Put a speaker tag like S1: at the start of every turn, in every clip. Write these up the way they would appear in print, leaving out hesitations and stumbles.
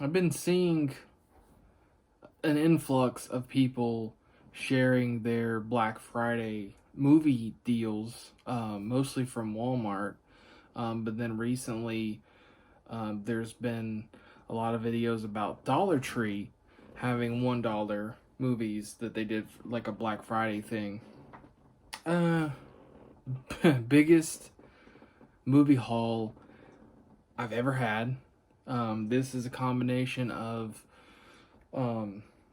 S1: I've been seeing an influx of people sharing their Black Friday movie deals, mostly from Walmart. But then recently, there's been a lot of videos about Dollar Tree having $1 movies that they did for, like a Black Friday thing. Uh, Biggest movie haul I've ever had. This is a combination of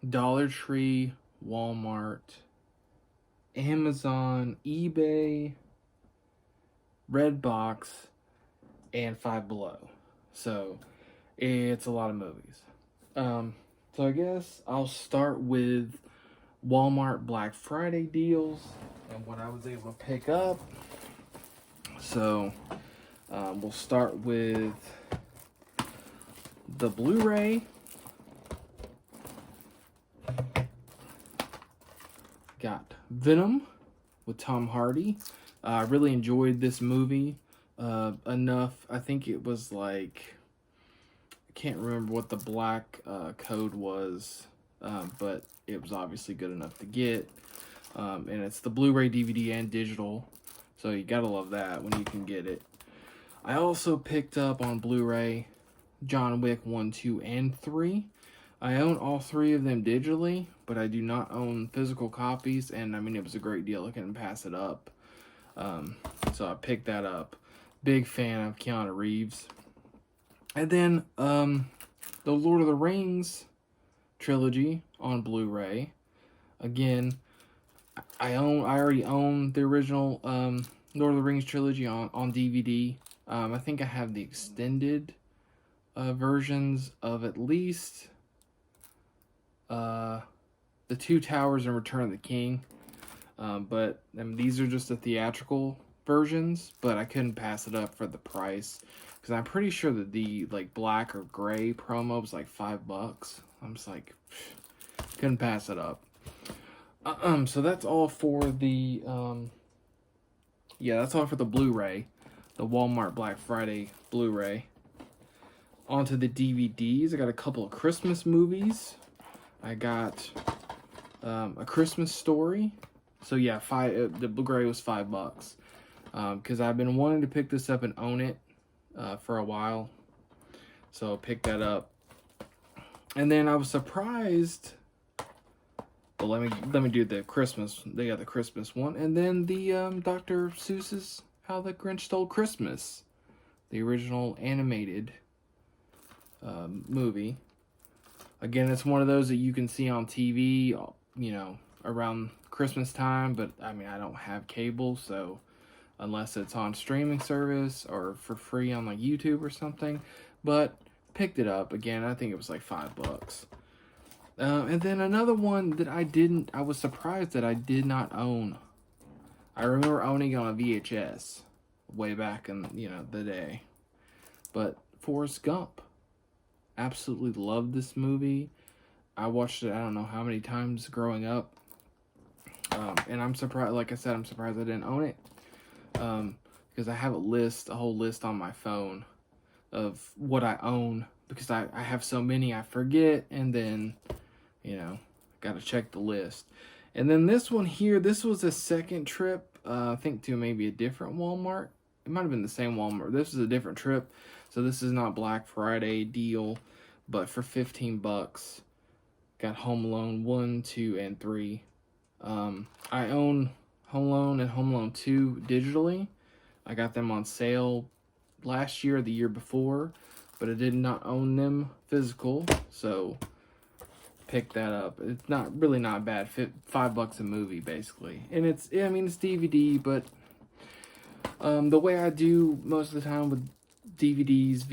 S1: Dollar Tree, Walmart, Amazon, eBay, Redbox, and Five Below. So it's a lot of movies. So I guess I'll start with Walmart Black Friday deals and what I was able to pick up. So we'll start with the Blu-ray. Got Venom with Tom Hardy. I really enjoyed this movie enough. I think it was like, I can't remember what the black code was, but it was obviously good enough to get. And it's the Blu-ray, DVD, and digital, so you gotta love that when you can get it. I also picked up on Blu-ray John Wick 1, 2, and 3. I own all three of them digitally, but I do not own physical copies, and I mean, it was a great deal. I couldn't pass it up. So I picked that up. Big fan of Keanu Reeves. And then the Lord of the Rings trilogy on Blu-ray. Again, I already own the original Lord of the Rings trilogy on DVD. I think I have the extended versions of at least The Two Towers and Return of the King. But these are just the theatrical versions, but I couldn't pass it up for the price because I'm pretty sure that the like black or gray promo was like $5. I'm just like, couldn't pass it up. So that's all for the that's all for the Blu-ray, the Walmart Black Friday Blu-ray. Onto the DVDs. I got a couple of Christmas movies. I got A Christmas Story. So yeah, the Blu-ray was $5. Because I've been wanting to pick this up and own it for a while. So I picked that up. And then I was surprised. Well, let me do the Christmas. They got the Christmas one, and then the Dr. Seuss's How the Grinch Stole Christmas, the original animated movie. Again, it's one of those that you can see on TV, you know, around Christmas time. But I mean, I don't have cable, so unless it's on streaming service or for free on like YouTube or something. But picked it up again. I think it was like $5. And then another one that I was surprised that I did not own. I remember owning it on a VHS way back in, you know, the day. But Forrest Gump. Absolutely loved this movie. I watched it I don't know how many times growing up. And I'm surprised, like I said, I'm surprised I didn't own it. Because I have a whole list on my phone of what I own. Because I have so many I forget, and then, you know, got to check the list. And then this one here, this was a second trip, I think to maybe a different Walmart. It might have been the same Walmart. This is a different trip. So this is not Black Friday deal, but for $15, got Home Alone 1, 2, and 3. I own Home Alone and Home Alone 2 digitally. I got them on sale last year or the year before, but I did not own them physical, so pick that up. It's not bad. $5 a movie basically, and it's DVD, but the way I do most of the time with DVDs,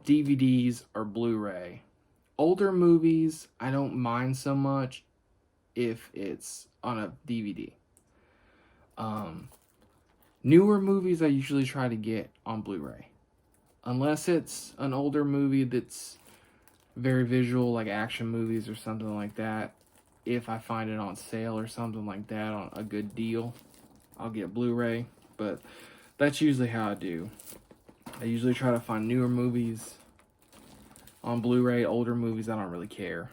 S1: DVDs or Blu-ray. Older movies I don't mind so much if it's on a DVD. Newer movies I usually try to get on Blu-ray, unless it's an older movie that's very visual, like action movies or something like that. If I find it on sale or something like that on a good deal, I'll get Blu-ray, but that's usually how I do. I usually try to find newer movies on Blu-ray. Older movies, I don't really care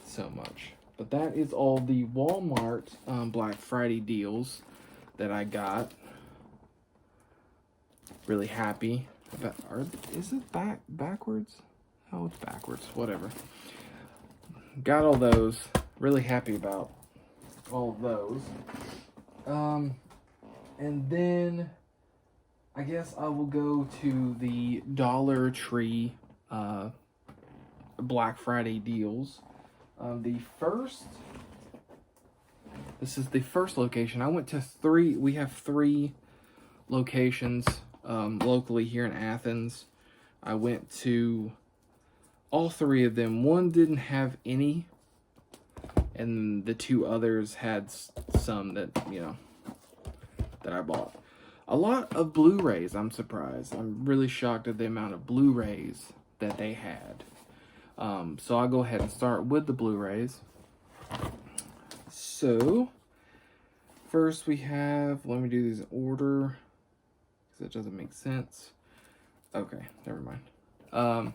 S1: so much. But that is all the Walmart Black Friday deals that I got. Really happy about. Is it backwards? Oh, it's backwards. Whatever. Got all those. Really happy about all of those. And then I guess I will go to the Dollar Tree Black Friday deals. This is the first location. I went to 3. We have 3 locations locally here in Athens. I went to all 3 of them. One didn't have any, and the 2 others had some that, you know, that I bought. A lot of Blu-rays, I'm surprised. I'm really shocked at the amount of Blu-rays that they had. So I'll go ahead and start with the Blu-rays. So, first we have, let me do these in order, because that doesn't make sense. Okay, never mind.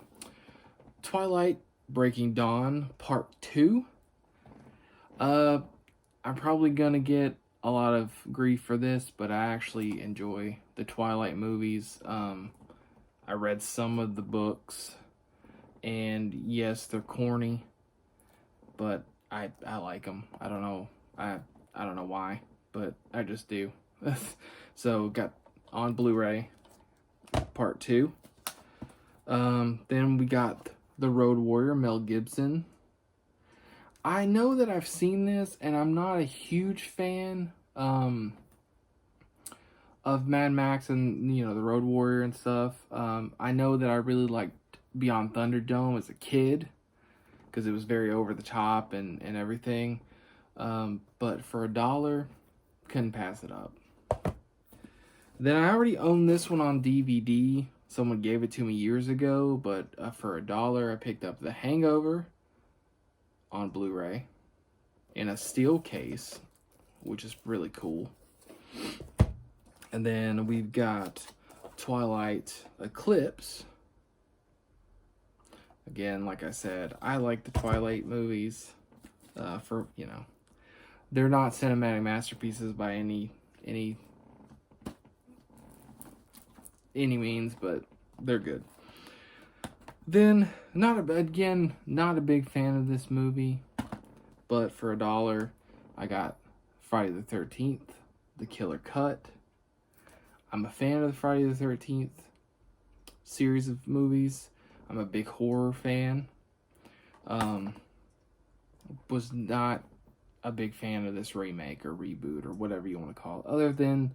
S1: Twilight Breaking Dawn Part 2. I'm probably gonna get a lot of grief for this, but I actually enjoy the Twilight movies. I read some of the books, and yes, they're corny, but I like them. I don't know. I don't know why, but I just do. So got on Blu-ray Part 2. Then we got The Road Warrior, Mel Gibson. I know that I've seen this, and I'm not a huge fan of Mad Max and, you know, The Road Warrior and stuff. I know that I really liked Beyond Thunderdome as a kid, because it was very over the top and everything. But for $1, couldn't pass it up. Then I already own this one on DVD. Someone gave it to me years ago, but for $1, I picked up The Hangover on Blu-ray in a steel case, which is really cool. And then we've got Twilight Eclipse. Again, like I said, I like the Twilight movies. For, you know, they're not cinematic masterpieces by any means, but they're good. Then, not a big fan of this movie, but for $1, I got Friday the 13th, The Killer Cut. I'm a fan of the Friday the 13th series of movies. I'm a big horror fan. Was not a big fan of this remake or reboot or whatever you want to call it, other than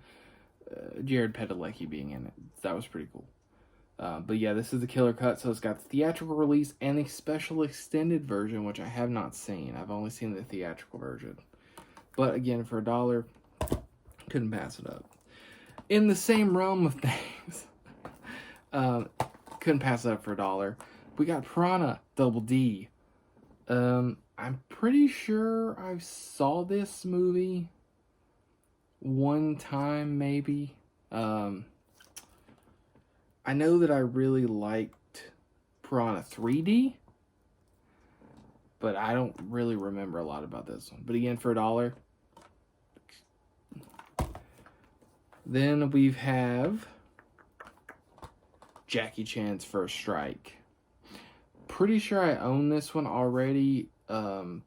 S1: Jared Padalecki being in it. That was pretty cool. But yeah, this is the Killer Cut, so it's got the theatrical release and a special extended version, which I have not seen. I've only seen the theatrical version. But again, for $1, couldn't pass it up. In the same realm of things, couldn't pass it up for $1. We got Piranha Double D. I'm pretty sure I saw this movie one time, maybe. I know that I really liked Piranha 3D, but I don't really remember a lot about this one. But again, for $1. Then we have Jackie Chan's First Strike. Pretty sure I own this one already on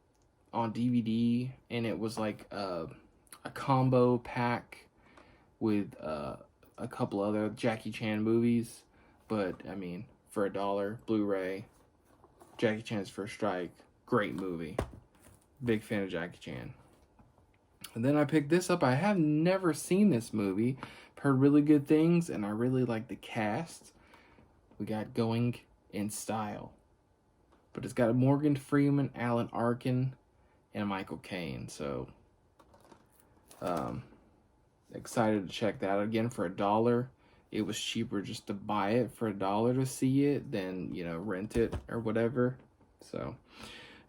S1: DVD, and it was like a combo pack with a couple other Jackie Chan movies. But I mean, for $1, Blu-ray, Jackie Chan's First Strike, great movie. Big fan of Jackie Chan. And then I picked this up. I have never seen this movie. Heard really good things, and I really like the cast. We got Going in Style. But it's got Morgan Freeman, Alan Arkin, and Michael Caine. So, excited to check that out. Again, for $1. It was cheaper just to buy it for $1 to see it than, you know, rent it or whatever. So,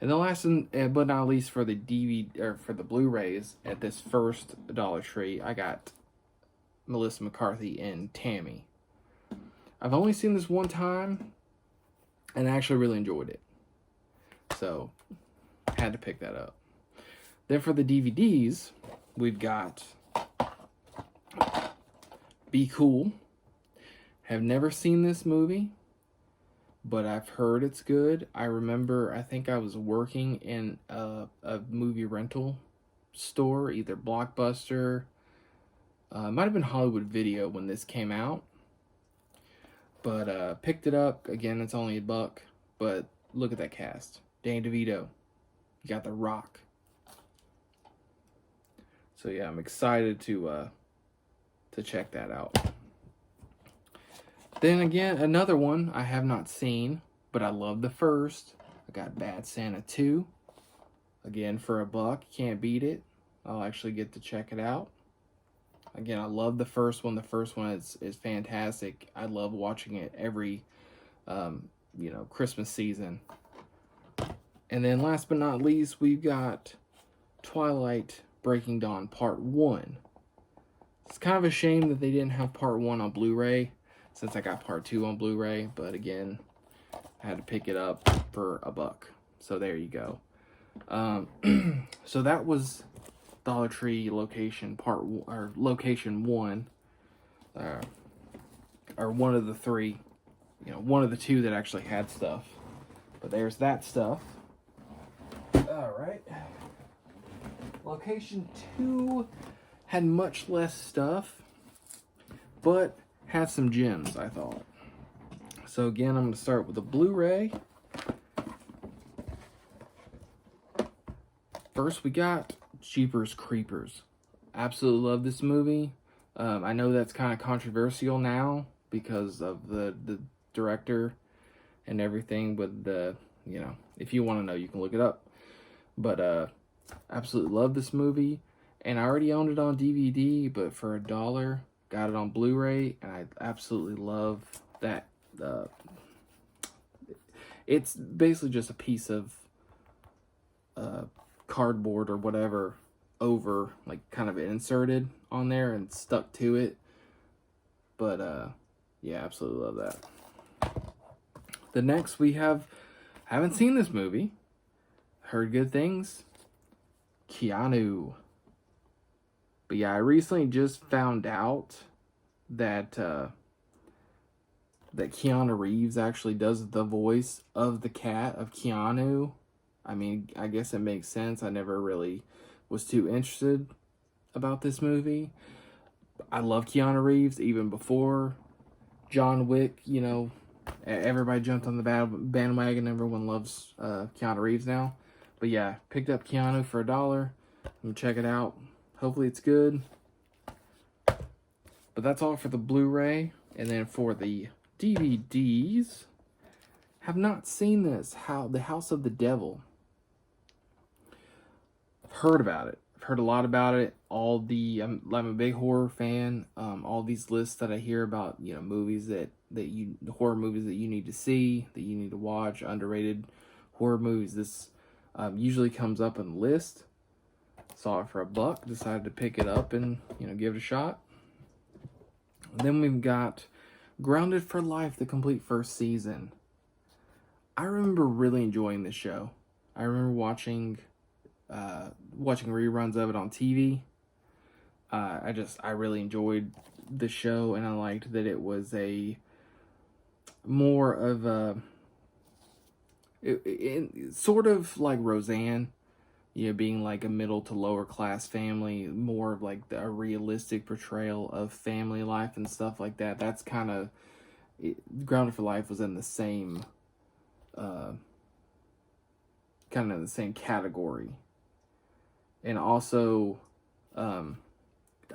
S1: and the last one, but not least, for the DVD or for the Blu-rays at this first Dollar Tree, I got Melissa McCarthy and Tammy. I've only seen this one time, and I actually really enjoyed it. So, had to pick that up. Then for the DVDs, we've got Be Cool. Have never seen this movie, but I've heard it's good. I remember, I think I was working in a movie rental store, either Blockbuster, might have been Hollywood Video when this came out. But picked it up. Again, it's only $1, but look at that cast. Danny DeVito. You got The Rock. So yeah, I'm excited to check that out. Then again, another one I have not seen, but I love the first. I got Bad Santa 2. Again, for $1, can't beat it. I'll actually get to check it out. Again, I love the first one. The first one is fantastic. I love watching it every, Christmas season. And then last but not least, we've got Twilight Breaking Dawn Part 1. It's kind of a shame that they didn't have Part 1 on Blu-ray, since I got Part 2 on Blu-ray. But again, I had to pick it up for $1. So there you go. So that was Dollar Tree location location 1, or one of the 3, one of the 2 that actually had stuff. But there's that stuff. All right. Location 2 had much less stuff, but had some gems, I thought. So again, I'm going to start with the Blu-ray. First, we got Jeepers Creepers. Absolutely love this movie. I know that's kind of controversial now because of the director and everything. With the, if you want to know, you can look it up. But absolutely love this movie, and I already owned it on DVD. But for $1, got it on Blu-ray, and I absolutely love that. It's basically just a piece of cardboard or whatever over, like, kind of inserted on there and stuck to it. But yeah, absolutely love that. The next we haven't seen this movie, heard good things, Keanu. But yeah, I recently just found out that that Keanu Reeves actually does the voice of the cat of Keanu. I mean, I guess it makes sense. I never really was too interested about this movie. I love Keanu Reeves even before John Wick. Everybody jumped on the bandwagon. Everyone loves Keanu Reeves now. But yeah, picked up Keanu for $1. I'm gonna check it out. Hopefully it's good. But that's all for the Blu-ray. And then for the DVDs, have not seen this. The House of the Devil. I've heard about it. I've heard a lot about it. I'm a big horror fan. All these lists that I hear about, movies horror movies that you need to see, that you need to watch, underrated horror movies. This usually comes up on the list. Saw it for $1, decided to pick it up and, give it a shot. And then we've got Grounded for Life, the complete first season. I remember really enjoying this show. I remember watching reruns of it on TV. I really enjoyed the show, and I liked that it was a more of a sort of like Roseanne, being like a middle to lower class family, more of like a realistic portrayal of family life and stuff like that. That's kind of Grounded for Life was in the same kind of the same category. And also I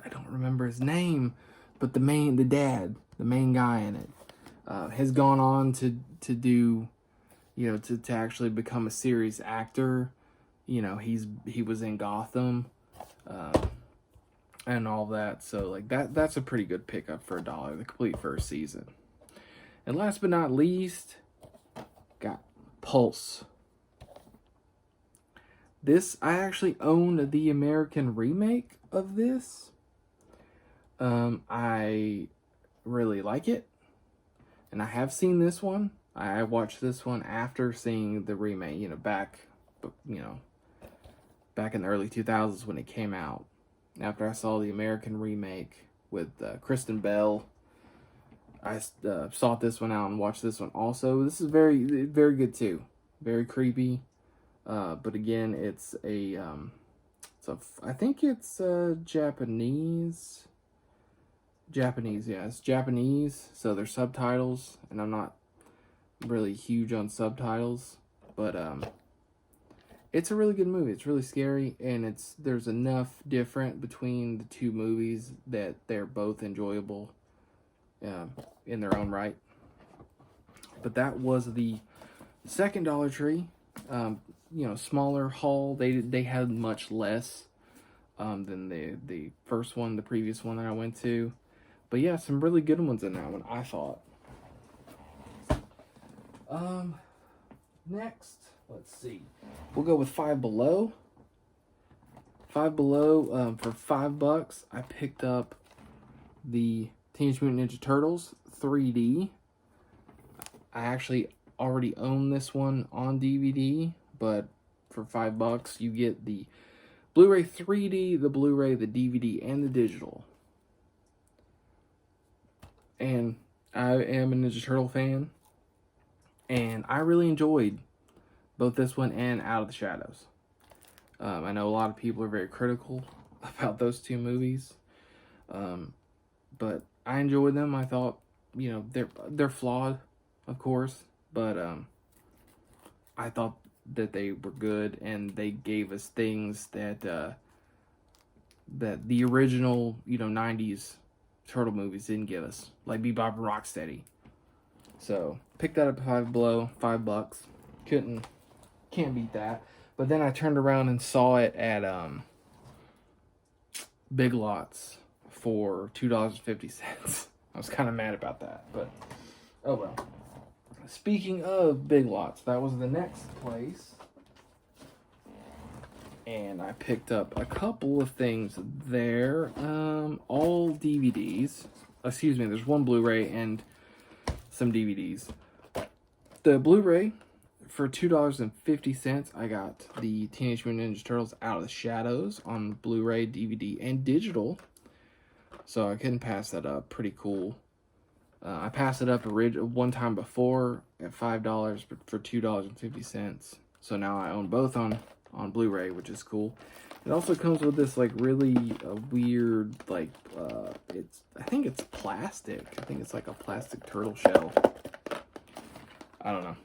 S1: don't remember his name, but the main guy in it has gone on to do, to actually become a serious actor. He was in Gotham, and all that. So like that's a pretty good pickup for $1, the complete first season. And last but not least, got Pulse. This, I actually own the American remake of this. I really like it. And I have seen this one. I watched this one after seeing the remake, back in the early 2000s when it came out. After I saw the American remake with Kristen Bell, I sought this one out and watched this one also. This is very, very good too. Very creepy. But again, I think it's Japanese. Yeah, it's Japanese, so there's subtitles, and I'm not really huge on subtitles, but it's a really good movie. It's really scary, and there's enough different between the two movies that they're both enjoyable in their own right. But that was the second Dollar Tree, smaller haul. They had much less than the first one, the previous one that I went to. But yeah, some really good ones in that one, I thought. Next, let's see. We'll go with Five Below. Five Below, for $5, I picked up the Teenage Mutant Ninja Turtles 3D. I actually already own this one on DVD, but for $5, you get the Blu-ray 3D, the Blu-ray, the DVD, and the digital. And I am a Ninja Turtle fan, and I really enjoyed both this one and Out of the Shadows. I know a lot of people are very critical about those two movies, but I enjoyed them. I thought, they're flawed, of course, but I thought that they were good, and they gave us things that the original, 90s Turtle movies didn't give us, like Bebop and Rocksteady. So picked that up at $5. Can't beat that. But then I turned around and saw it at Big Lots for $2.50. I was kind of mad about that, but oh well. Speaking of Big Lots, that was the next place. And I picked up a couple of things there. All DVDs. Excuse me, there's one Blu-ray and some DVDs. The Blu-ray, for $2.50, I got the Teenage Mutant Ninja Turtles Out of the Shadows on Blu-ray, DVD, and digital. So I couldn't pass that up. Pretty cool. I passed it up one time before at $5, but for $2.50. So now I own both on Blu-ray, which is cool. It also comes with this really weird, I think it's plastic. I think it's like a plastic turtle shell. I don't know.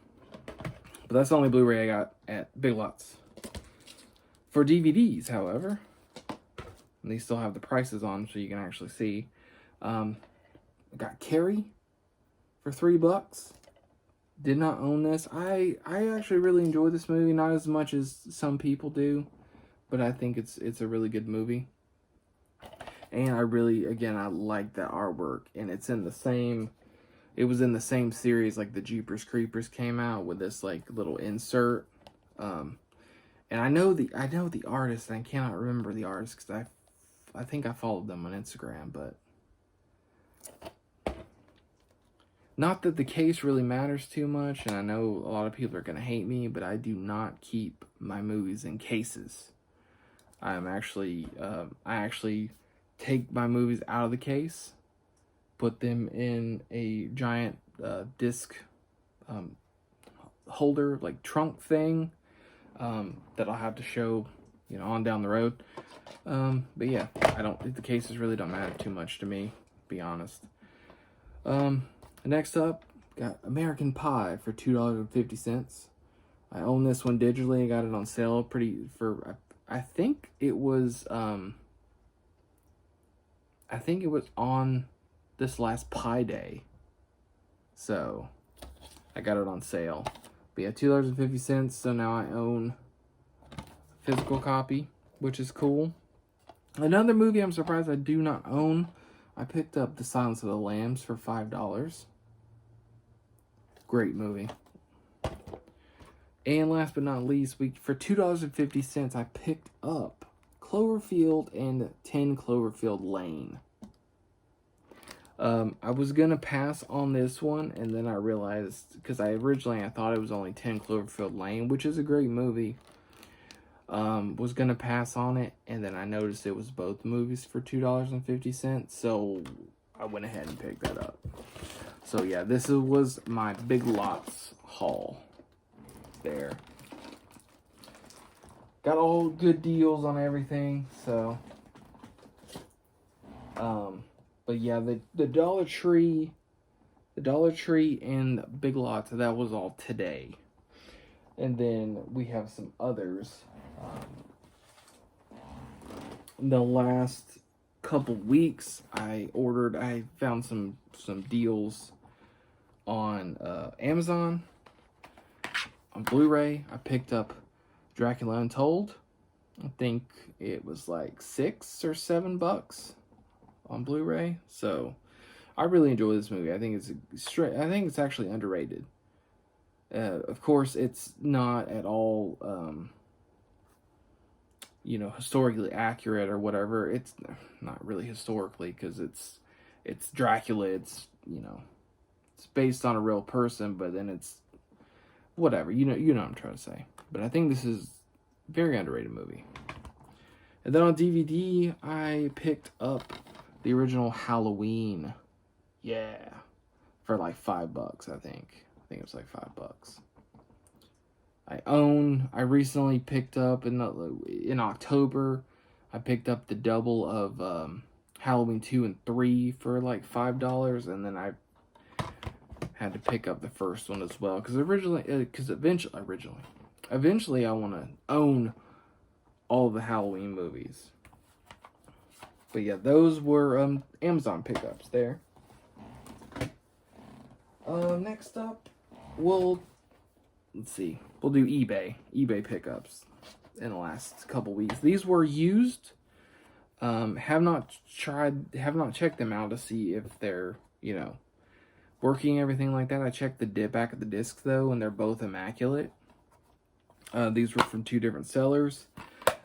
S1: But that's the only Blu-ray I got at Big Lots. For DVDs, however, and they still have the prices on so you can actually see. I got Carrie for $3. Did not own this. I actually really enjoy this movie, not as much as some people do, but I think it's a really good movie. And I like that artwork, and it was in the same series like the Jeepers Creepers came out with this little insert. And I know the artist, and I cannot remember the artist because I think I followed them on Instagram, but not that the case really matters too much, and I know a lot of people are going to hate me, but I do not keep my movies in cases. I actually take my movies out of the case, put them in a giant disc holder, trunk thing, that I'll have to show, on down the road. But yeah, the cases really don't matter too much to me, to be honest. Next up, got American Pie for $2.50. I own this one digitally. I got it on sale I think it was on this last Pie Day. So I got it on sale. But yeah, $2.50. So now I own a physical copy, which is cool. Another movie I'm surprised I do not own. I picked up The Silence of the Lambs for $5. Great movie. And last but not least, for $2.50, I picked up Cloverfield and 10 Cloverfield Lane. I was gonna pass on this one, and then I realized, because I thought it was only 10 Cloverfield Lane, which is a great movie. Was gonna pass on it, and then I noticed it was both movies for $2.50, so I went ahead and picked that up. So yeah, this was my Big Lots haul there. Got all good deals on everything, so but yeah, the Dollar Tree and Big Lots, that was all today. And then we have some others. In the last couple weeks, I found some deals on Amazon, on Blu-ray. I picked up Dracula Untold. I think it was like $6 or $7 on Blu-ray. So I really enjoy this movie. I think it's actually underrated. Of course, it's not at all, historically accurate or whatever. It's not really historically, because it's Dracula. It's it's based on a real person, but then it's whatever. You know what I'm trying to say. But I think this is a very underrated movie. And then on DVD, I picked up the original Halloween. Yeah, for like $5, I think. I think it was like $5. I recently picked up in October, I picked up the double of Halloween 2 and 3 for like $5, and then I had to pick up the first one as well, because eventually I want to own all the Halloween movies. But yeah, those were Amazon pickups there. Next up, let's see. We'll do eBay pickups in the last couple weeks. These were used. Have not checked them out to see if they're, working, everything like that. I checked the back of the discs though, and they're both immaculate. These were from two different sellers.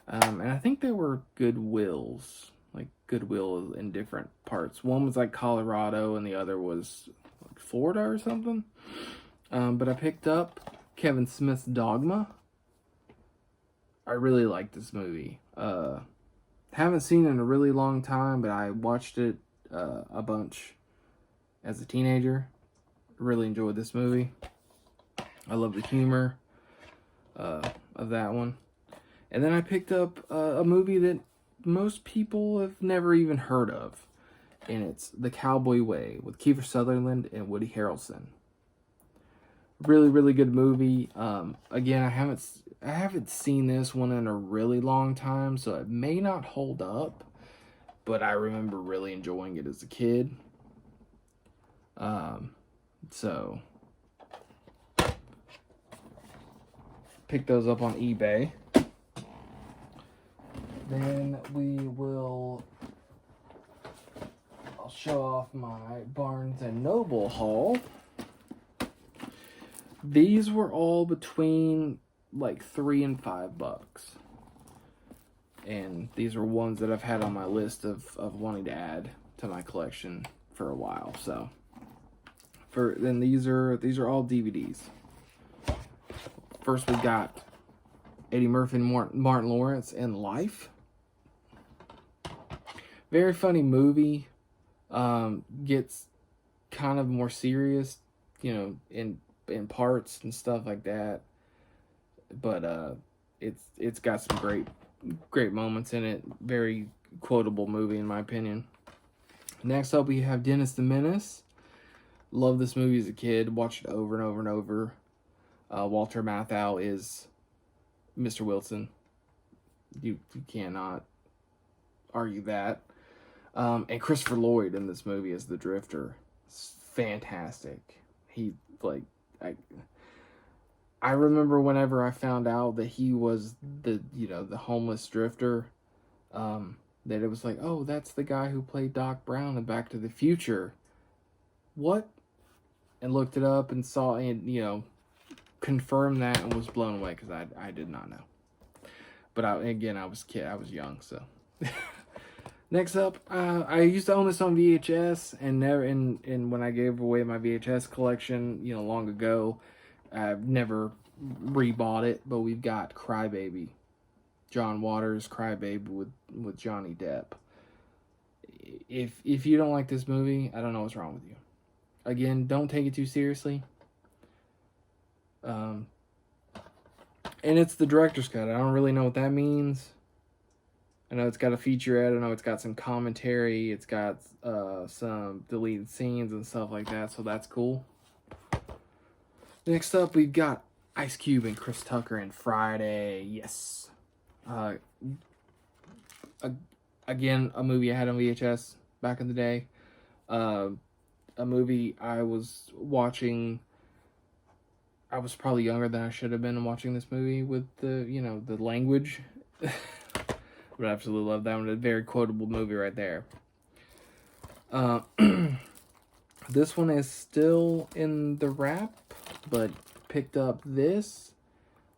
S1: And I think they were Goodwills. Like Goodwill in different parts. One was like Colorado and the other was like Florida or something. But I picked up Kevin Smith's Dogma. I really like this movie. Haven't seen it in a really long time, but I watched it a bunch as a teenager. Really enjoyed this movie. I love the humor of that one. And then I picked up a movie that most people have never even heard of, and it's The Cowboy Way with Kiefer Sutherland and Woody Harrelson. Really, really good movie. Again, I haven't seen this one in a really long time, so it may not hold up, but I remember really enjoying it as a kid. So pick those up on eBay. Then I'll show off my Barnes & Noble haul. These were all between like $3 and $5. And these are ones that I've had on my list of wanting to add to my collection for a while. So then these are all DVDs. First we got Eddie Murphy and Martin Lawrence in Life. Very funny movie. Gets kind of more serious, in parts and stuff like that. But it's got some great moments in it. Very quotable movie in my opinion. Next up we have Dennis the Menace. Loved this movie as a kid. Watched it over and over and over. Walter Matthau is Mr. Wilson. You cannot argue that. And Christopher Lloyd in this movie as the Drifter. It's fantastic. I remember whenever I found out that he was the homeless drifter, that it was like, oh, that's the guy who played Doc Brown in Back to the Future. What? And looked it up and saw, and confirmed that, and was blown away because I did not know. But I was young, so. Next up, I used to own this on VHS, and never, and when I gave away my VHS collection, long ago, I've never rebought it. But we've got Crybaby, John Waters' Crybaby with Johnny Depp. If you don't like this movie, I don't know what's wrong with you. Again, don't take it too seriously. And it's the director's cut. I don't really know what that means. I know it's got a featurette. I know it's got some commentary. It's got some deleted scenes and stuff like that. So that's cool. Next up, we've got Ice Cube and Chris Tucker in Friday. Yes. Again, a movie I had on VHS back in the day. A movie I was watching. I was probably younger than I should have been watching this movie with the language. But I absolutely love that one. A very quotable movie right there. This one is still in the wrap, but picked up this.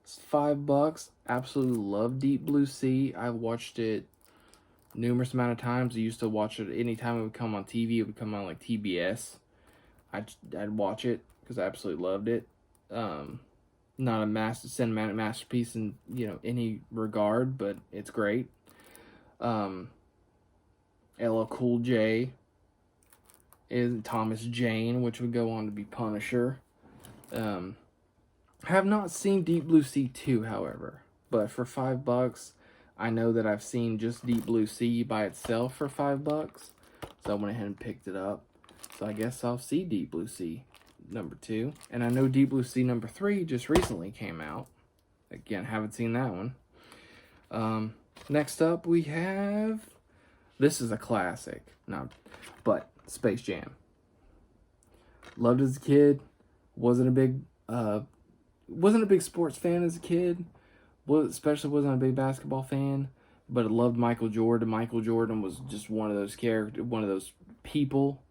S1: It's $5. Absolutely love Deep Blue Sea. I've watched it numerous amount of times. I used to watch it anytime it would come on TV. It would come on like TBS. I'd watch it because I absolutely loved it. Not a cinematic masterpiece in any regard, but it's great. LL Cool J is Thomas Jane, which would go on to be Punisher. Have not seen Deep Blue Sea 2, however, but for $5, I know that I've seen just Deep Blue Sea by itself for $5, so I went ahead and picked it up. So I guess I'll see Deep Blue Sea number 2, and I know Deep Blue Sea number 3 just recently came out. Again, haven't seen that one. Next up, we have, this is a classic, but Space Jam. Loved as a kid. Wasn't a big sports fan as a kid. Especially wasn't a big basketball fan. But I loved Michael Jordan. Michael Jordan was just one of those characters, one of those people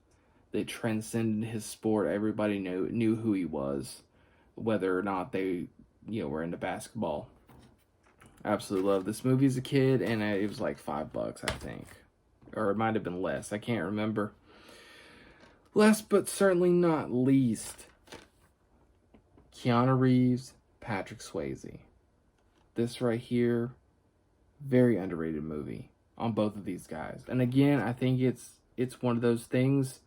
S1: that transcended his sport. Everybody knew who he was, whether or not they were into basketball. Absolutely love this movie as a kid, and it was like $5, I think, or it might have been less. I can't remember. Last but certainly not least, Keanu Reeves, Patrick Swayze. This right here, very underrated movie on both of these guys. And again, I think it's one of those things.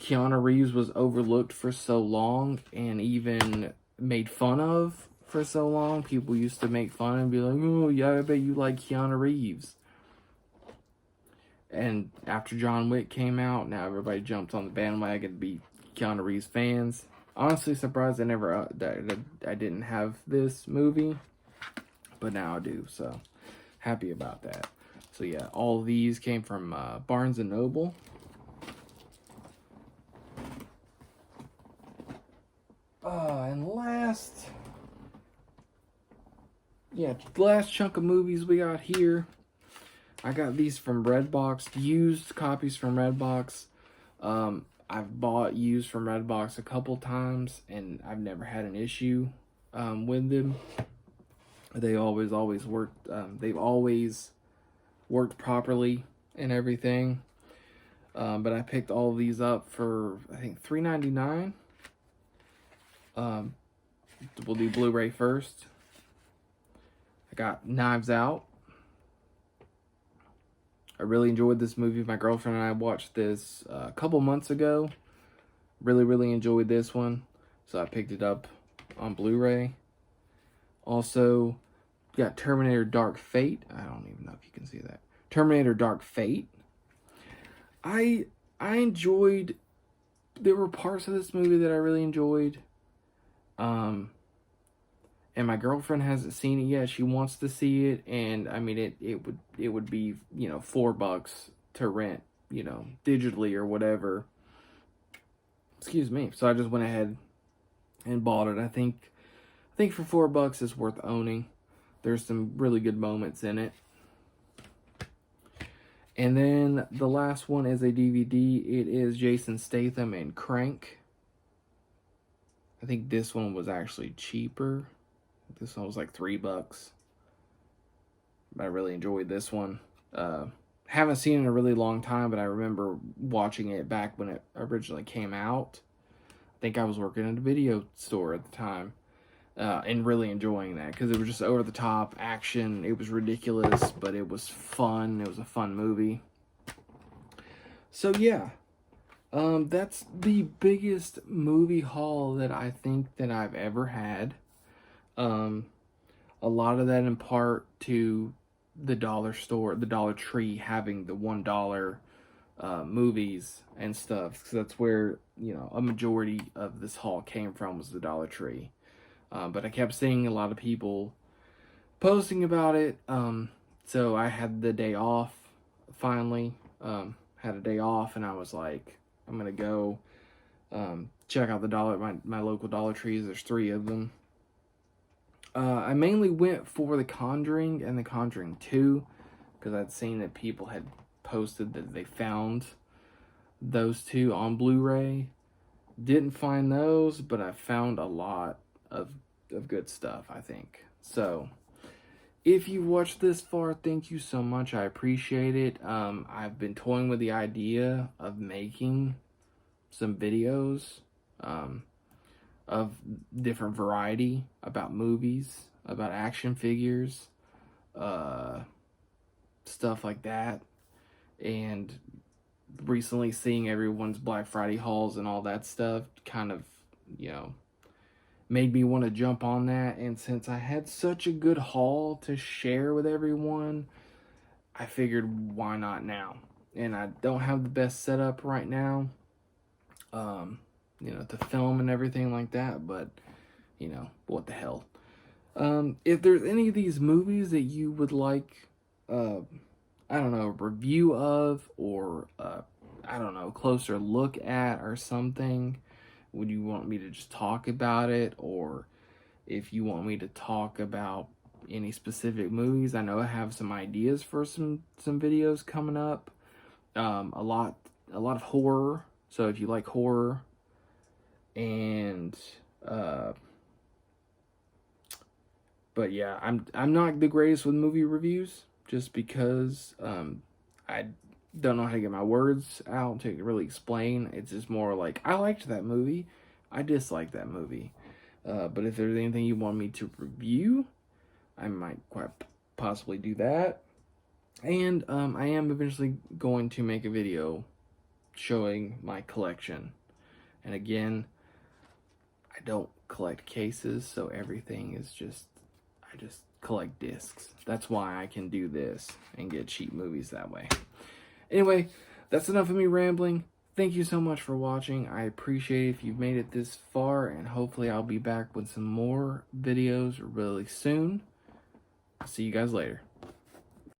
S1: Keanu Reeves was overlooked for so long and even made fun of for so long. People used to make fun and be like, oh, yeah, I bet you like Keanu Reeves. And after John Wick came out, now everybody jumped on the bandwagon to be Keanu Reeves fans. Honestly, surprised I didn't have this movie, but now I do, so happy about that. So yeah, all of these came from Barnes & Noble. And last chunk of movies we got here. I got these from Redbox, used copies from Redbox. I've bought used from Redbox a couple times, and I've never had an issue with them. They always worked. They've always worked properly and everything. But I picked all of these up for, I think, $3.99. We'll do Blu-ray first. I got Knives Out. I really enjoyed this movie. My girlfriend and I watched this a couple months ago. Really enjoyed this one. So I picked it up on Blu-ray. Also, got Terminator Dark Fate. I don't even know if you can see that. Terminator Dark Fate. I enjoyed, there were parts of this movie that I really enjoyed. And my girlfriend hasn't seen it yet. She wants to see it, and I mean it would be, $4 to rent, digitally or whatever. Excuse me. So I just went ahead and bought it. I think for $4 it's worth owning. There's some really good moments in it. And then the last one is a DVD. It is Jason Statham and Crank. I think this one was actually cheaper. This one was like $3. But I really enjoyed this one. haven't seen it in a really long time, but I remember watching it back when it originally came out. I think I was working at a video store at the time, and really enjoying that because it was just over the top action. It was ridiculous, but it was fun. It was a fun movie. So yeah, that's the biggest movie haul that I think that I've ever had. A lot of that in part to the dollar store, the Dollar Tree having the $1 movies and stuff. Because that's where, you know, a majority of this haul came from, was the Dollar Tree. But I kept seeing a lot of people posting about it. So I had the day off, finally. Had a day off, and I was like, I'm going to go check out my local Dollar Trees. There's 3 of them. I mainly went for The Conjuring and The Conjuring 2, because I'd seen that people had posted that they found those 2 on Blu-ray. Didn't find those, but I found a lot of good stuff, I think. So, if you watched this far, thank you so much. I appreciate it. I've been toying with the idea of making some videos of different variety about movies, about action figures, stuff like that. And recently seeing everyone's Black Friday hauls and all that stuff kind of, you know, made me want to jump on that. And since I had such a good haul to share with everyone, I figured, why not now? And I don't have the best setup right now, you know, to film and everything like that, but, you know, what the hell. If there's any of these movies that you would like, I don't know, a review of, or, I don't know, closer look at or something, would you want me to just talk about it? Or if you want me to talk about any specific movies, I know I have some ideas for some videos coming up. A lot of horror. So if you like horror, and but yeah, I'm not the greatest with movie reviews, just because I don't know how to get my words out to really explain. It's just more like, I liked that movie, I disliked that movie. But if there's anything you want me to review, I might quite possibly do that. And I am eventually going to make a video showing my collection. And again, I don't collect cases, so everything is just, I just collect discs. That's why I can do this and get cheap movies that way. Anyway, that's enough of me rambling. Thank you so much for watching. I appreciate it if you've made it this far, and hopefully I'll be back with some more videos really soon. See you guys later.